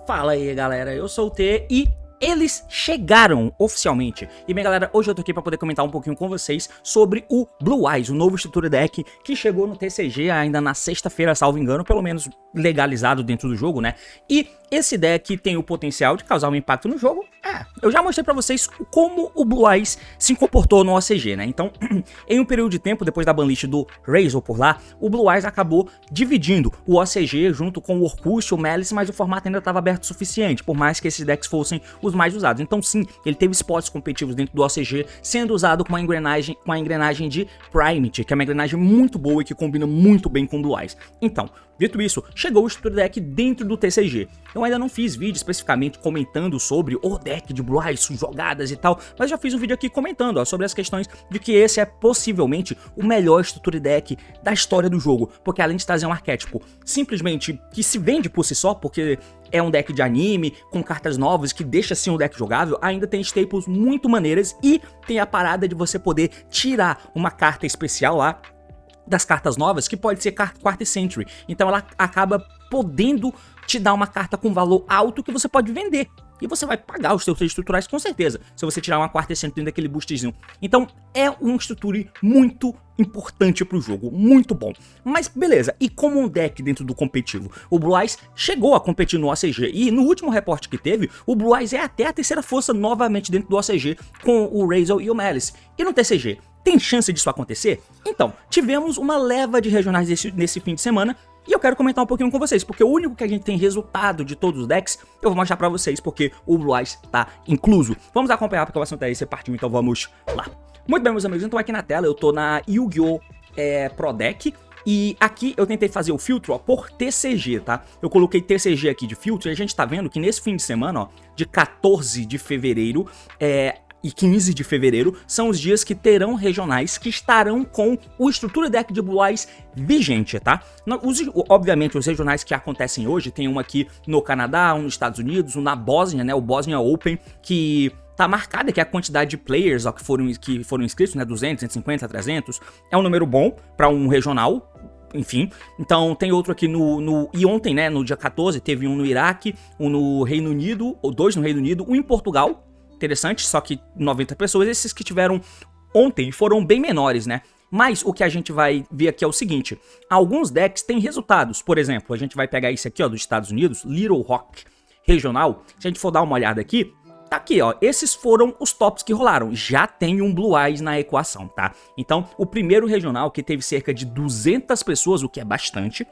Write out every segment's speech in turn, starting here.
Fala aí, galera, eu sou o T e eles chegaram oficialmente. E bem, galera, hoje eu tô aqui pra poder comentar um pouquinho com vocês sobre o Blue Eyes, o novo Structure Deck que chegou no TCG ainda na sexta-feira, salvo engano, pelo menos legalizado dentro do jogo, né? E esse deck tem o potencial de causar um impacto no jogo. Eu já mostrei pra vocês como o Blue Eyes se comportou no OCG, né? Então, em um período de tempo, depois da banlist do Razor por lá, o Blue Eyes acabou dividindo o OCG junto com o Orkust, o Malice, mas o formato ainda estava aberto o suficiente, por mais que esses decks fossem os mais usados. Então sim, ele teve spots competitivos dentro do OCG, sendo usado com a engrenagem de Primate, que é uma engrenagem muito boa e que combina muito bem com o Blue Eyes. Então, dito isso, chegou o Structure Deck dentro do TCG. Eu ainda não fiz vídeo especificamente comentando sobre o deck de Blue Eyes, jogadas e tal, mas já fiz um vídeo aqui comentando sobre as questões de que esse é possivelmente o melhor Structure Deck da história do jogo, porque além de trazer um arquétipo simplesmente que se vende por si só, porque é um deck de anime, com cartas novas, que deixa assim um deck jogável, ainda tem staples muito maneiras e tem a parada de você poder tirar uma carta especial lá das cartas novas, que pode ser Quarter Century. Então ela acaba podendo te dar uma carta com valor alto que você pode vender. E você vai pagar os seus três estruturais com certeza, se você tirar uma Quarter Century daquele boostzinho. Então é um estruture muito importante pro jogo, muito bom. Mas beleza, e como um deck dentro do competitivo? O Blue Eyes chegou a competir no OCG e no último reporte que teve, o Blue Eyes é até a terceira força novamente dentro do OCG com o Razor e o Malice. E no TCG, tem chance disso acontecer? Então, tivemos uma leva de regionais nesse fim de semana e eu quero comentar um pouquinho com vocês, porque o único que a gente tem resultado de todos os decks, eu vou mostrar pra vocês, porque o Blue Eyes tá incluso. Vamos acompanhar, porque o assunto é esse, partiu, então vamos lá. Muito bem, meus amigos, então aqui na tela eu tô na Yu-Gi-Oh! Pro Deck. E aqui eu tentei fazer o filtro por TCG, tá? Eu coloquei TCG aqui de filtro e a gente tá vendo que nesse fim de semana, ó, de 14 de fevereiro, e 15 de fevereiro são os dias que terão regionais que estarão com o Structure Deck de Blue Eyes vigente, tá? Obviamente, os regionais que acontecem hoje, tem um aqui no Canadá, um nos Estados Unidos, um na Bósnia, né? O Bosnia Open, que tá marcada que a quantidade de players ó, que foram inscritos, né? 200, 150, 300, é um número bom para um regional. Enfim, então tem outro aqui e ontem, né, no dia 14, teve um no Iraque, um no Reino Unido, ou dois no Reino Unido, um em Portugal. Interessante, só que 90 pessoas, esses que tiveram ontem foram bem menores, né? Mas o que a gente vai ver aqui é o seguinte, alguns decks têm resultados, por exemplo, a gente vai pegar esse aqui, ó, dos Estados Unidos, Little Rock Regional, se a gente for dar uma olhada aqui, tá aqui, ó, esses foram os tops que rolaram, já tem um Blue Eyes na equação, tá? Então, o primeiro regional que teve cerca de 200 pessoas, o que é bastante,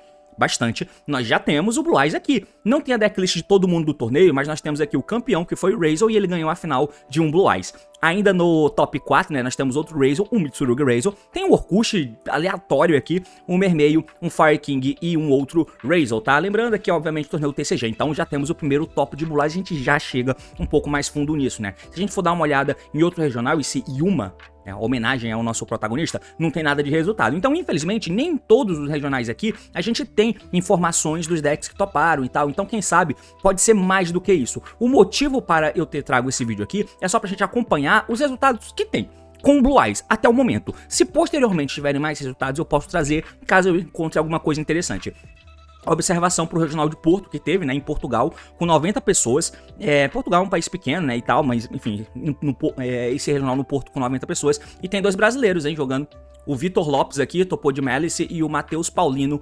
nós já temos o Blue Eyes aqui. Não tem a decklist de todo mundo do torneio, mas nós temos aqui o campeão, que foi o Razor, e ele ganhou a final de um Blue Eyes. Ainda no top 4, né, nós temos outro Razor, um Mitsurugi Razor, tem um Orkust aleatório aqui, um Mermeio, um Fire King e um outro Razor, tá? Lembrando aqui, obviamente, o torneio TCG, então já temos o primeiro top de Blue Eyes, a gente já chega um pouco mais fundo nisso, né? Se a gente for dar uma olhada em outro regional, esse Yuma, homenagem ao nosso protagonista, não tem nada de resultado. Então, infelizmente, nem todos os regionais aqui a gente tem informações dos decks que toparam e tal. Então, quem sabe, pode ser mais do que isso. O motivo para eu ter trago esse vídeo aqui é só pra gente acompanhar os resultados que tem com o Blue Eyes até o momento. Se posteriormente tiverem mais resultados, eu posso trazer, caso eu encontre alguma coisa interessante. Observação para o regional de Porto, que teve, né, em Portugal, com 90 pessoas. Portugal é um país pequeno, né, e tal, mas, enfim, esse regional no Porto com 90 pessoas. E tem dois brasileiros, hein, jogando. O Vitor Lopes aqui topou de Malice e o Matheus Paulino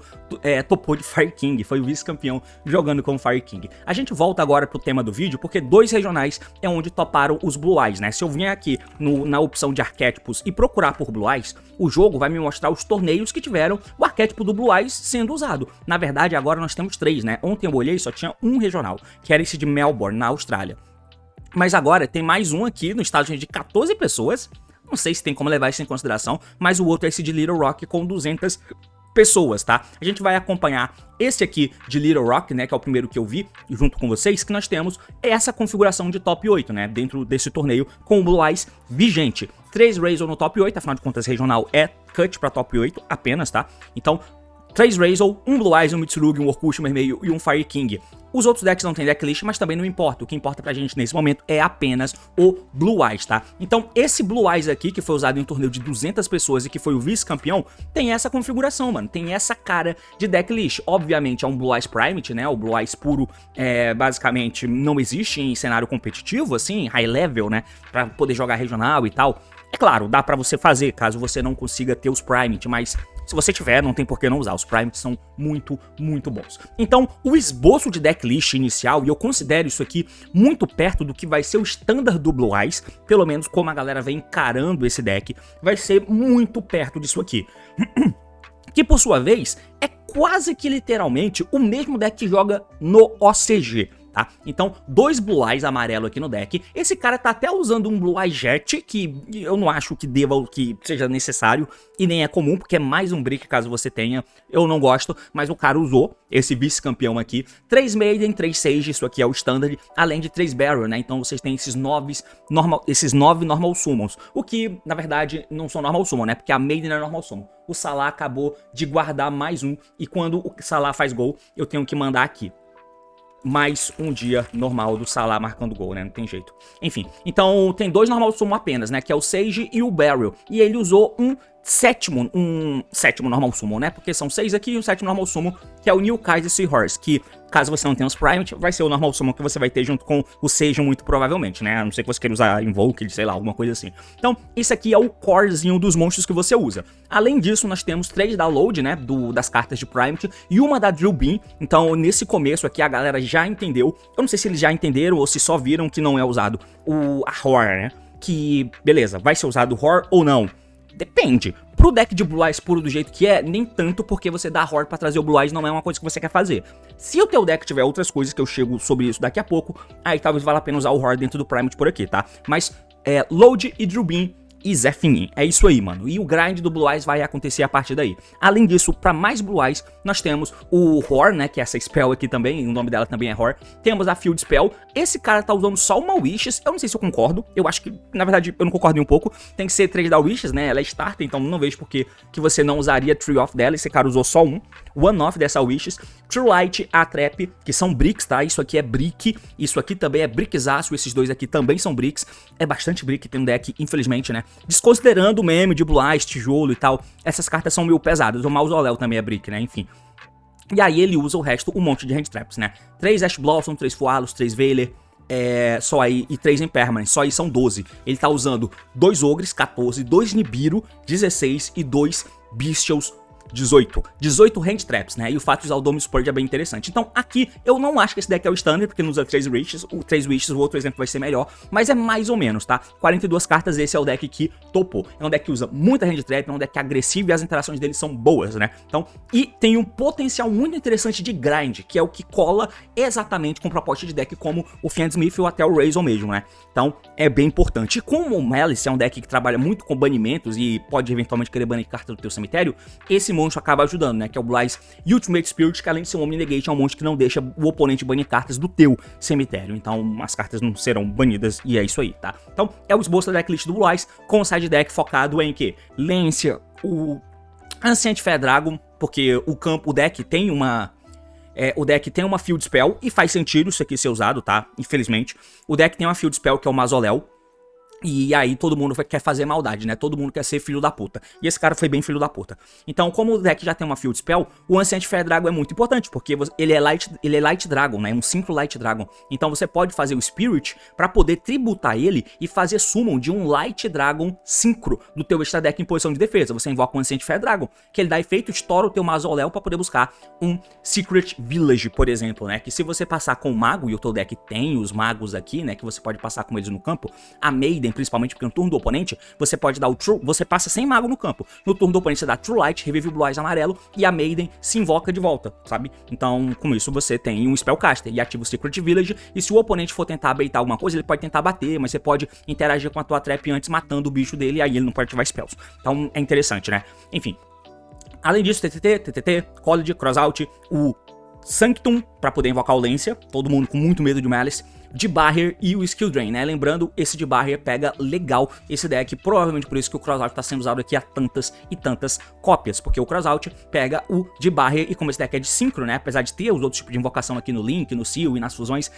topou de Fire King, foi o vice-campeão jogando com Fire King. A gente volta agora pro tema do vídeo, porque dois regionais é onde toparam os Blue Eyes, né? Se eu vier aqui na opção de arquétipos e procurar por Blue Eyes, o jogo vai me mostrar os torneios que tiveram o arquétipo do Blue Eyes sendo usado. Na verdade, agora nós temos 3, né? Ontem eu olhei e só tinha um regional, que era esse de Melbourne, na Austrália. Mas agora tem mais um aqui no Estados Unidos de 14 pessoas. Não sei se tem como levar isso em consideração, mas o outro é esse de Little Rock com 200 pessoas, tá? A gente vai acompanhar esse aqui de Little Rock, né, que é o primeiro que eu vi, junto com vocês, que nós temos essa configuração de top 8, né, dentro desse torneio com o Blue Eyes vigente. 3 Razor no top 8, afinal de contas regional é cut pra top 8 apenas, tá? Então, 3 Razor, um Blue Eyes, um Mitsurugi, um Orkust, um Mermeio e um Fire King. Os outros decks não tem decklist, mas também não importa. O que importa pra gente nesse momento é apenas o Blue Eyes, tá? Então esse Blue Eyes aqui, que foi usado em um torneio de 200 pessoas e que foi o vice-campeão, tem essa configuração, mano. Tem essa cara de decklist. Obviamente é um Blue Eyes Primate, né? O Blue Eyes puro, basicamente, não existe em cenário competitivo, assim, high level, né? Pra poder jogar regional e tal. É claro, dá pra você fazer, caso você não consiga ter os Primate, mas se você tiver, não tem por que não usar. Os Primates são muito, muito bons. Então, o esboço de decklist inicial, e eu considero isso aqui muito perto do que vai ser o standard do Blue Eyes, pelo menos como a galera vem encarando esse deck, vai ser muito perto disso aqui. Que, por sua vez, é quase que literalmente o mesmo deck que joga no OCG. Tá? Então, 2 Blue Eyes amarelo aqui no deck. Esse cara tá até usando um Blue Eyes Jet, que eu não acho que que seja necessário e nem é comum, porque é mais um brick caso você tenha. Eu não gosto, mas o cara usou esse vice-campeão aqui. 3 Maiden, 3 Sage, isso aqui é o standard, além de 3 Barrel, né? Então vocês têm esses 9 Normal Summons, o que, na verdade, não são Normal Summon, né? Porque a Maiden é Normal Summon. O Salah acabou de guardar mais um, e quando o Salah faz gol, eu tenho que mandar aqui mais um dia normal do Salah marcando gol, né? Não tem jeito. Enfim, então tem 2 Normal Summon apenas, né? Que é o Sage e o Barrel. E ele usou um sétimo Normal Summon, né? Porque são 6 aqui e um 7º Normal Summon, que é o New Kaiser Seahorse, que, caso você não tenha os Primate, vai ser o Normal Summon que você vai ter junto com o Sage muito provavelmente, né? A não ser que você queira usar Invoked, sei lá, alguma coisa assim. Então, isso aqui é o corezinho dos monstros que você usa. Além disso, nós temos 3 download, né? Das cartas de Primate e uma da Drill Beam. Então, nesse começo aqui, a galera já entendeu. Eu não sei se eles já entenderam ou se só viram que não é usado a Horror, né? Que, beleza, vai ser usado Horror ou não? Depende. Pro deck de Blue Eyes puro do jeito que é, nem tanto, porque você dá Horde pra trazer o Blue Eyes não é uma coisa que você quer fazer. Se o teu deck tiver outras coisas, que eu chego sobre isso daqui a pouco, aí talvez valha a pena usar o Horde dentro do Primate por aqui, tá? Mas, Load e Drill Beam e Zephyrin. É isso aí, mano. E o grind do Blue Eyes vai acontecer a partir daí. Além disso, pra mais Blue Eyes, nós temos o Hor, né, que é essa spell aqui também, o nome dela também é Hor. Temos a Field Spell. Esse cara tá usando só uma Wishes, eu não sei se eu concordo, eu acho que, na verdade, eu não concordo nem um pouco. Tem que ser 3 da Wishes, né, ela é starter, então não vejo porque que você não usaria Tree Off dela, esse cara usou só um. One Off dessa Wishes. True Light, a Trap, que são bricks, tá? Isso aqui é brick, isso aqui também é brickzaço, esses dois aqui também são bricks. É bastante brick, tem um deck, infelizmente, né? Desconsiderando o meme de Blue Eyes, tijolo e tal, essas cartas são meio pesadas. O Mausoléu também é brick, né? Enfim. E aí ele usa o resto, um monte de hand traps, né? 3 Ash Blossom, 3 Foalos, 3 Veiler, só aí, e 3 Impermanence, só aí são 12. Ele tá usando 2 Ogres, 14, 2 Nibiru, 16 e 2 Bestials, 18 hand traps, né? E o fato de usar o Dominus Purge é bem interessante. Então aqui eu não acho que esse deck é o standard, porque não usa 3 wishes. O 3 wishes, o outro exemplo vai ser melhor, mas é mais ou menos, tá? 42 cartas, esse é o deck que topou. É um deck que usa muita hand trap, é um deck agressivo e as interações dele são boas, né? Então, e tem um potencial muito interessante de grind, que é o que cola exatamente com proposta de deck como o Fiendsmith ou até o Razor mesmo, né? Então é bem importante. E como o Malice é um deck que trabalha muito com banimentos e pode eventualmente querer banir carta do teu cemitério, esse monstro acaba ajudando, né? Que é o Blaize Ultimate Spirit, que além de ser um Omni Negate, é um monstro que não deixa o oponente banir cartas do teu cemitério. Então as cartas não serão banidas e é isso aí, tá? Então é o esboço da decklist do Blaize, com o side deck focado em que? Lancia, o Ancient Fair Dragon, porque o deck tem uma... o deck tem uma Field Spell, e faz sentido isso aqui ser usado, tá? Infelizmente. O deck tem uma Field Spell, que é o Mausoléu. E aí todo mundo quer fazer maldade, né? Todo mundo quer ser filho da puta. E esse cara foi bem filho da puta. Então, como o deck já tem uma Field Spell, o Ancient Fair Dragon é muito importante, porque ele é Light Dragon, né? Um simples Light Dragon. Então você pode fazer o Spirit pra poder tributar ele e fazer summon de um Light Dragon Synchro do teu extra deck em posição de defesa. Você invoca o Ancient Fair Dragon, que ele dá efeito, estoura o teu Mausoléu pra poder buscar um Secret Village, por exemplo, né? Que se você passar com o Mago, e o teu deck tem os Magos aqui, né? Que você pode passar com eles no campo, a Maiden, principalmente porque no turno do oponente, você pode dar o True, você passa sem mago no campo. No turno do oponente você dá True Light, revive o Blue Eyes amarelo e a Maiden se invoca de volta, sabe? Então, com isso você tem um Spellcaster e ativa o Secret Village, e se o oponente for tentar baitar alguma coisa, ele pode tentar bater, mas você pode interagir com a tua trap antes matando o bicho dele, e aí ele não pode ativar spells. Então, é interessante, né? Enfim. Além disso, TTT, College, Crossout, o Sanctum, pra poder invocar o Lancia, todo mundo com muito medo de Malice. de Barrier e o Skill Drain, né? Lembrando, esse de Barrier pega legal esse deck, provavelmente por isso que o Crossout tá sendo usado aqui a tantas e tantas cópias, porque o Crossout pega o de Barrier e como esse deck é de Synchro, né? Apesar de ter os outros tipos de invocação aqui no Link, no Seal e nas fusões,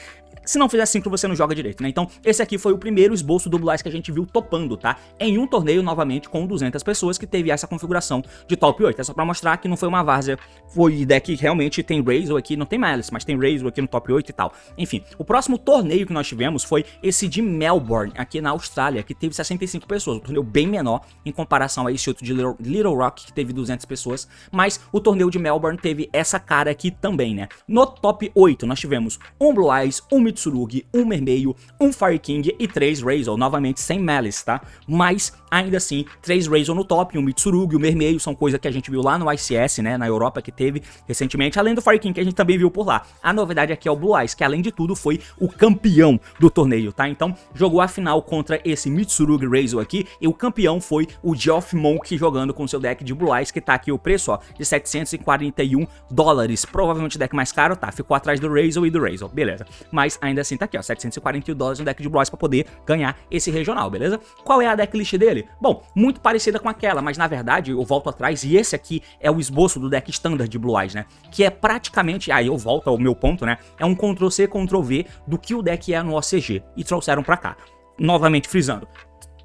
se não fizer Synchro você não joga direito, né? Então esse aqui foi o primeiro esboço do Blue Eyes que a gente viu topando, tá? Em um torneio novamente com 200 pessoas que teve essa configuração de top 8. É só pra mostrar que não foi uma várzea, foi deck que realmente tem Razor aqui, não tem Malice, mas tem Razor aqui no top 8 e tal. Enfim, o próximo torneio que nós tivemos foi esse de Melbourne, aqui na Austrália, que teve 65 pessoas, um torneio bem menor em comparação a esse outro de Little Rock, que teve 200 pessoas, mas o torneio de Melbourne teve essa cara aqui também, né? No top 8 nós tivemos um Blue Eyes, um Mitsurugi, um Mermeio, um Fire King e 3 Razor, novamente sem Malice, tá? Mas ainda assim, 3 Razor no top, um Mitsurugi, o Mermeio são coisa que a gente viu lá no ICS, né, na Europa, que teve recentemente, além do Fire King que a gente também viu por lá. A novidade aqui é o Blue Eyes, que além de tudo foi o campeão do torneio, tá? Então, jogou a final contra esse Mitsurugi Razor aqui, e o campeão foi o Geoff Monk jogando com seu deck de Blue Eyes, que tá aqui o preço, ó, de $741. Provavelmente o deck mais caro, tá? Ficou atrás do Razor e do Razor, beleza. Mas ainda assim tá aqui, ó, $741 no deck de Blue Eyes pra poder ganhar esse regional, beleza? Qual é a decklist dele? Bom, muito parecida com aquela, mas na verdade eu volto atrás e esse aqui é o esboço do deck standard de Blue Eyes, né? Que é praticamente, aí eu volto ao meu ponto, né? É um Ctrl+C, Ctrl+V do que o deck é no OCG e trouxeram pra cá. Novamente frisando,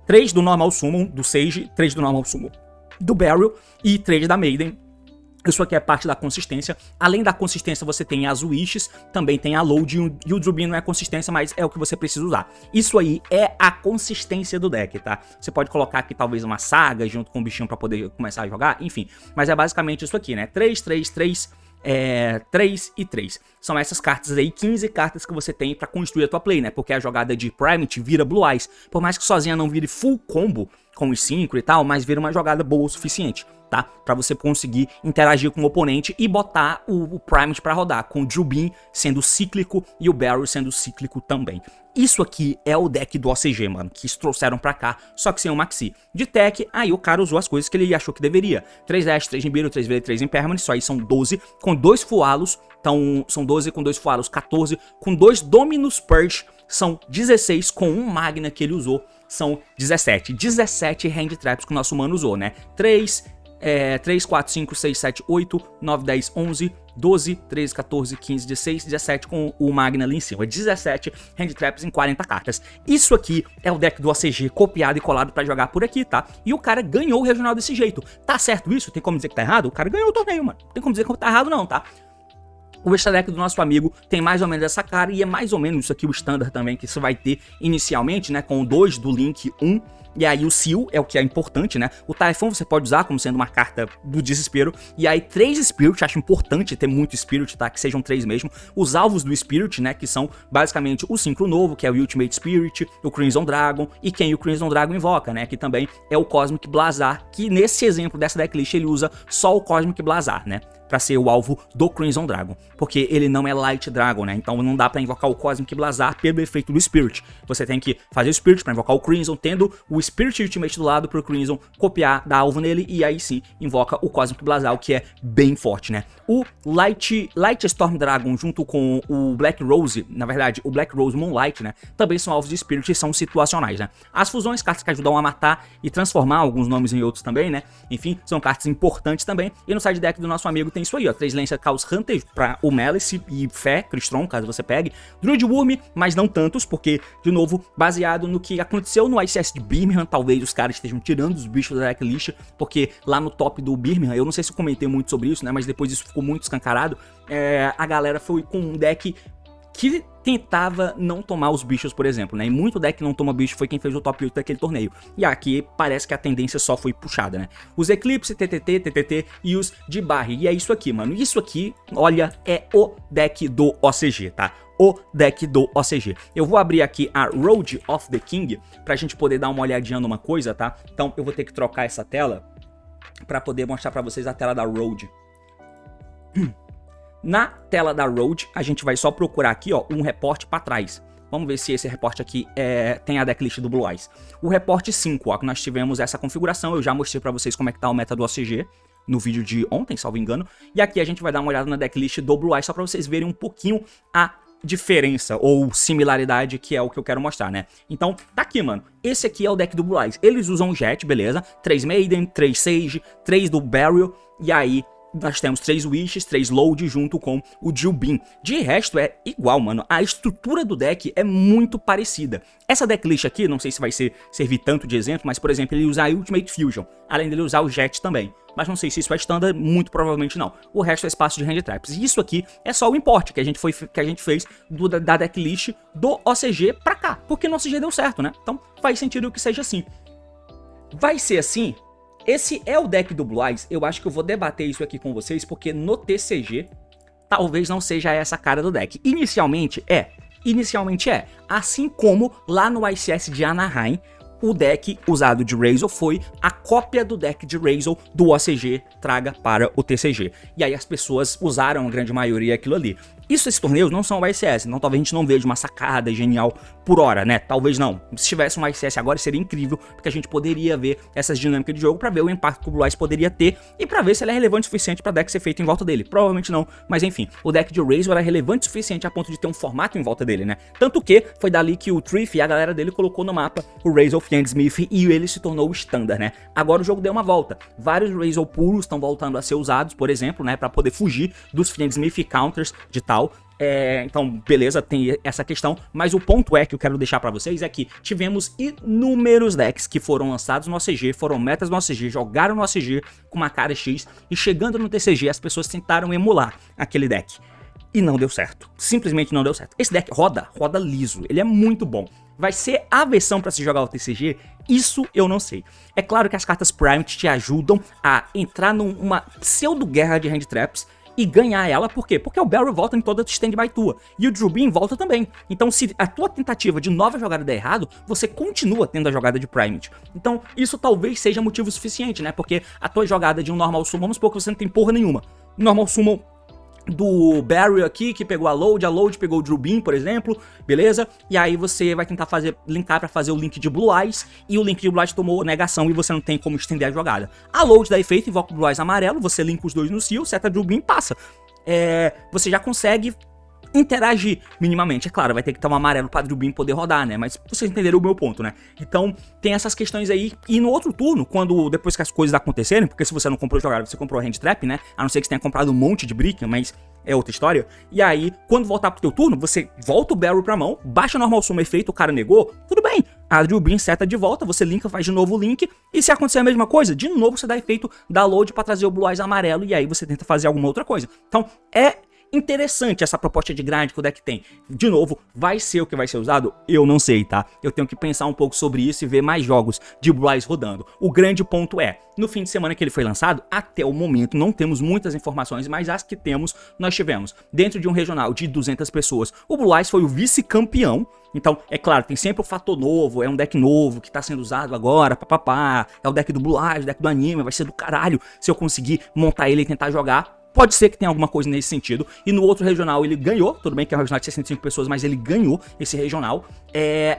3 do Normal Summon, do Sage, 3 do Normal Summon do Barrel e 3 da Maiden. Isso aqui é parte da consistência. Além da consistência, você tem as Wishes, também tem a Load e o Drubin não é consistência, mas é o que você precisa usar. Isso aí é a consistência do deck, tá? Você pode colocar aqui talvez uma saga junto com o bichinho pra poder começar a jogar, enfim. Mas é basicamente isso aqui, né? 3, 3, 3... 3 e 3. São essas cartas aí, 15 cartas que você tem pra construir a tua play, né? Porque a jogada de Primate vira Blue Eyes. Por mais que sozinha não vire full combo com os Synchro e tal, mas vira uma jogada boa o suficiente, tá? Pra você conseguir interagir com o oponente e botar o Primate pra rodar, com o Drubin sendo cíclico e o Barrel sendo cíclico também. Isso aqui é o deck do OCG, mano, que trouxeram pra cá, só que sem o Maxi. De tech, aí o cara usou as coisas que ele achou que deveria. 3 Dash, 3 Nibiru, 3 VD, 3 Impermanence, isso aí são 12, com 2 Fualos, então são 12 com 2 Fualos, 14, com 2 Dominus Purge, são 16, com um Magna que ele usou, são 17. 17 Hand Traps que o nosso mano usou, né? 3, 4, 5, 6, 7, 8, 9, 10, 11, 12, 13, 14, 15, 16, 17 com o Magna ali em cima. 17 Hand Traps em 40 cartas. Isso aqui é o deck do OCG copiado e colado pra jogar por aqui, tá? E o cara ganhou o regional desse jeito. Tá certo isso? Tem como dizer que tá errado? O cara ganhou o torneio, mano. Não tem como dizer que tá errado não, tá? O extra deck do nosso amigo tem mais ou menos essa cara e é mais ou menos isso aqui o standard também que você vai ter inicialmente, né? Com o 2 do Link 1. E aí o Seal é o que é importante, né? O Typhon você pode usar como sendo uma carta do desespero. E aí 3 Spirit, acho importante ter muito Spirit, tá? Que sejam 3 mesmo. Os alvos do Spirit, né? Que são basicamente o Synchro novo, que é o Ultimate Spirit, o Crimson Dragon e quem o Crimson Dragon invoca, né? Que também é o Cosmic Blazar, que nesse exemplo dessa decklist ele usa só o Cosmic Blazar, né? Pra ser o alvo do Crimson Dragon, porque ele não é Light Dragon, né? Então não dá pra invocar o Cosmic Blazar pelo efeito do Spirit. Você tem que fazer o Spirit pra invocar o Crimson, tendo o Spirit Ultimate do lado pro Crimson copiar, dar alvo nele e aí sim invoca o Cosmic Blazar, o que é bem forte, né? O Light Storm Dragon junto com o Black Rose, na verdade o Black Rose Moonlight, né? Também são alvos de Spirit e são situacionais, né? As fusões, cartas que ajudam a matar e transformar alguns nomes em outros também, né? Enfim, são cartas importantes também. E no side deck do nosso amigo tem isso aí, ó, 3 Lancer Chaos Hunter para o Malice e Fé, Crystron, caso você pegue, Druid Worm, mas não tantos, porque, de novo, baseado no que aconteceu no ICS de Birmingham, talvez os caras estejam tirando os bichos da decklist, porque lá no top do Birmingham, eu não sei se eu comentei muito sobre isso, né, mas depois isso ficou muito escancarado, a galera foi com um deck que tentava não tomar os bichos, por exemplo, né? E muito deck não toma bicho foi quem fez o top 8 daquele torneio. E aqui parece que a tendência só foi puxada, né? Os Eclipse, TTT e os de Barrier. E é isso aqui, mano. Isso aqui, olha, é o deck do OCG, tá? O deck do OCG. Eu vou abrir aqui a Road of the King pra gente poder dar uma olhadinha numa coisa, tá? Então eu vou ter que trocar essa tela pra poder mostrar pra vocês a tela da Road. Na tela da Road, a gente vai só procurar aqui, ó, um reporte para trás. Vamos ver se esse reporte aqui tem a decklist do Blue Eyes. O reporte 5, ó, que nós tivemos essa configuração, eu já mostrei para vocês como é que tá o meta do OCG no vídeo de ontem, salvo engano. E aqui a gente vai dar uma olhada na decklist do Blue Eyes, só para vocês verem um pouquinho a diferença ou similaridade que é o que eu quero mostrar, né? Então, tá aqui, mano. Esse aqui é o deck do Blue Eyes. Eles usam Jet, beleza? 3 Maiden, 3 Sage, 3 do Burial, e aí nós temos 3 Wishes, 3 Load junto com o Jilbin. De resto é igual, mano. A estrutura do deck é muito parecida. Essa decklist aqui, não sei se vai servir tanto de exemplo, mas por exemplo, ele usa a Ultimate Fusion, além dele usar o Jet também. Mas não sei se isso é standard, muito provavelmente não. O resto é espaço de hand traps. E isso aqui é só o import que a gente fez da decklist do OCG pra cá. Porque no OCG deu certo, né? Então faz sentido que seja assim. Vai ser assim? Esse é o deck do Blue Eyes. Eu acho que eu vou debater isso aqui com vocês, porque no TCG talvez não seja essa a cara do deck. Inicialmente é. Assim como lá no ICS de Anaheim, o deck usado de Razor foi a cópia do deck de Razor do OCG traga para o TCG. E aí as pessoas usaram a grande maioria aquilo ali. Esses torneios não são o ICS, então talvez a gente não veja uma sacada genial por hora, né? Talvez não. Se tivesse um ICS agora seria incrível, porque a gente poderia ver essas dinâmicas de jogo pra ver o impacto que o Blue Eyes poderia ter e pra ver se ele é relevante o suficiente pra deck ser feito em volta dele. Provavelmente não, mas enfim, o deck de Razor era relevante o suficiente a ponto de ter um formato em volta dele, né? Tanto que foi dali que o Triff e a galera dele colocou no mapa o Razor Fiendsmith e ele se tornou o standard, né? Agora o jogo deu uma volta. Vários Razor puros estão voltando a ser usados, por exemplo, né? Pra poder fugir dos Fiendsmith counters de tal. Então, beleza, tem essa questão, mas o ponto que eu quero deixar pra vocês é que tivemos inúmeros decks que foram lançados no OCG, foram metas no OCG, jogaram no OCG com uma cara X e chegando no TCG as pessoas tentaram emular aquele deck e não deu certo, simplesmente não deu certo. Esse deck roda liso, ele é muito bom. Vai ser a versão pra se jogar o TCG? Isso eu não sei. É claro que as cartas Primate te ajudam a entrar numa pseudo-guerra de hand traps e ganhar ela, por quê? Porque o Barrel volta em toda stand-by tua, e o Jilbin volta também. Então se a tua tentativa de nova jogada der errado, você continua tendo a jogada de Primate. Então isso talvez seja motivo suficiente, né? Porque a tua jogada de um Normal Summon, vamos supor que você não tem porra nenhuma. Normal Summon do Barrel aqui, que pegou a Load pegou o Jilbin, por exemplo, beleza? E aí você vai tentar linkar pra fazer o link de Blue Eyes, e o link de Blue Eyes tomou negação e você não tem como estender a jogada. A Load dá efeito, invoca o Blue Eyes amarelo, você linka os dois no seal, seta Jilbin, passa. Você já consegue interagir minimamente. É claro, vai ter que ter um amarelo para o Jilbin poder rodar, né? Mas vocês entenderam o meu ponto, né? Então, tem essas questões aí. E no outro turno, depois que as coisas acontecerem, porque se você não comprou jogada, você comprou hand trap, né? A não ser que você tenha comprado um monte de brick, mas é outra história. E aí, quando voltar pro teu turno, você volta o Barrel pra mão, baixa Normal Summon efeito, o cara negou, tudo bem. A Jilbin seta de volta, você linka, faz de novo o link, e se acontecer a mesma coisa, de novo você dá efeito da Load pra trazer o Blue Eyes amarelo, e aí você tenta fazer alguma outra coisa. Então, é interessante essa proposta de grind que o deck tem. De novo, vai ser o que vai ser usado? Eu não sei, tá? Eu tenho que pensar um pouco sobre isso e ver mais jogos de Blue Eyes rodando. O grande ponto é, no fim de semana que ele foi lançado, até o momento não temos muitas informações, mas as que temos, nós tivemos. Dentro de um regional de 200 pessoas, o Blue Eyes foi o vice-campeão. Então, é claro, tem sempre o fator novo, é um deck novo que tá sendo usado agora, papapá, é o deck do Blue Eyes, o deck do anime, vai ser do caralho se eu conseguir montar ele e tentar jogar. Pode ser que tenha alguma coisa nesse sentido. E no outro regional ele ganhou. Tudo bem que é um regional de 65 pessoas, mas ele ganhou esse regional.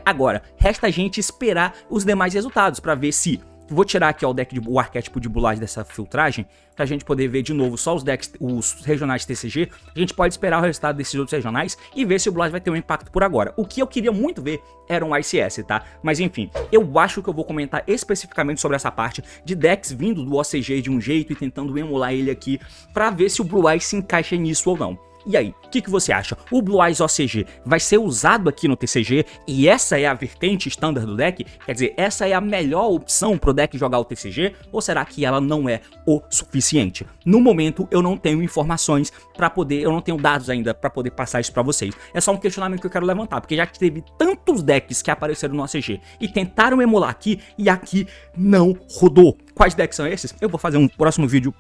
Agora, resta a gente esperar os demais resultados pra ver se... Vou tirar aqui ó, o arquétipo de Blue Eyes dessa filtragem, pra gente poder ver de novo só os decks, os regionais TCG. A gente pode esperar o resultado desses outros regionais e ver se o Blue Eyes vai ter um impacto por agora. O que eu queria muito ver era um ICS, tá? Mas enfim, eu acho que eu vou comentar especificamente sobre essa parte de decks vindo do OCG de um jeito e tentando emular ele aqui, pra ver se o Blue Eyes se encaixa nisso ou não. E aí, o que você acha? O Blue Eyes OCG vai ser usado aqui no TCG e essa é a vertente standard do deck? Quer dizer, essa é a melhor opção pro deck jogar o TCG? Ou será que ela não é o suficiente? No momento, eu não tenho informações pra poder, eu não tenho dados ainda pra poder passar isso pra vocês. É só um questionamento que eu quero levantar, porque já teve tantos decks que apareceram no OCG e tentaram emular aqui e aqui não rodou. Quais decks são esses? Eu vou fazer um próximo vídeo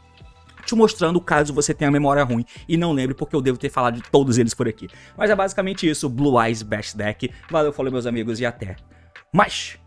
te mostrando caso você tenha memória ruim e não lembre, porque eu devo ter falado de todos eles por aqui. Mas é basicamente isso, Blue Eyes Best Deck. Valeu, falou meus amigos e até mais!